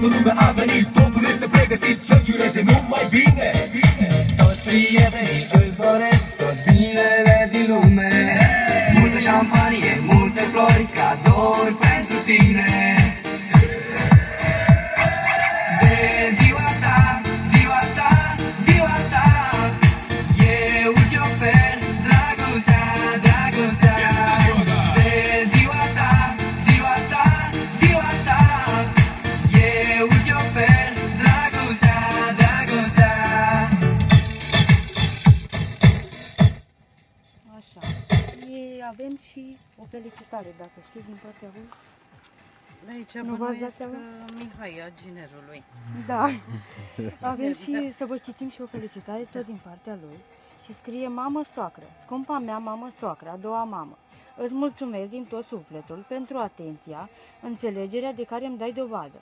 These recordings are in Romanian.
Toată lumea a venit, totul este pregătit să-ți ureze numai bine. Toți prietenii îți doresc tot binele din lume. Multă șampanie, multe flori, cadouri pentru tine. De ziua ta, ziua ta, ziua ta, eu îți ofer dragostea, dragostea. De ziua ta, ziua ta, ziua ta, eu îți ofer dragostea, dragostea. Așa. Avem și o felicitare, dacă știți, din partea lui. Aici Nu v-ați dat bănuiesc seama? Mihai, aginerului. Da. Avem și să vă citim și o felicitare tot din partea lui. Și scrie: mamă soacră, scumpa mea mamă soacră, a doua mamă. Îți mulțumesc din tot sufletul pentru atenția, înțelegerea de care îmi dai dovadă.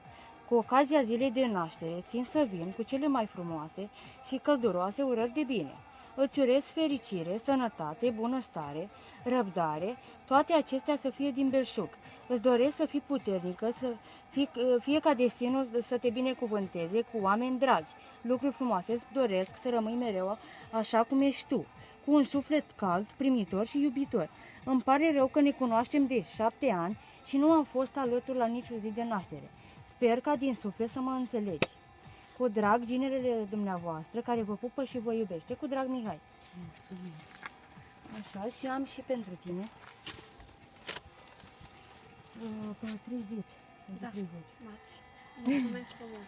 Cu ocazia zilei de naștere, țin să vin cu cele mai frumoase și călduroase urări de bine. Îți urez fericire, sănătate, bunăstare, răbdare, toate acestea să fie din belșug. Îți doresc să fii puternică, să fie ca destinul să te binecuvânteze cu oameni dragi. Lucruri frumoase, îți doresc să rămâi mereu așa cum ești tu, cu un suflet cald, primitor și iubitor. Îmi pare rău că ne cunoaștem de 7 ani și nu am fost alături la nicio zi de naștere. Sper ca din suflet să mă înțelegi. Cu drag, ginerele dumneavoastră, care vă pupă și vă iubește. Cu drag, Mihai. Mulțumim. Așa, și am și pentru tine. Pe 30. Da. 30. Mulțumesc frumos.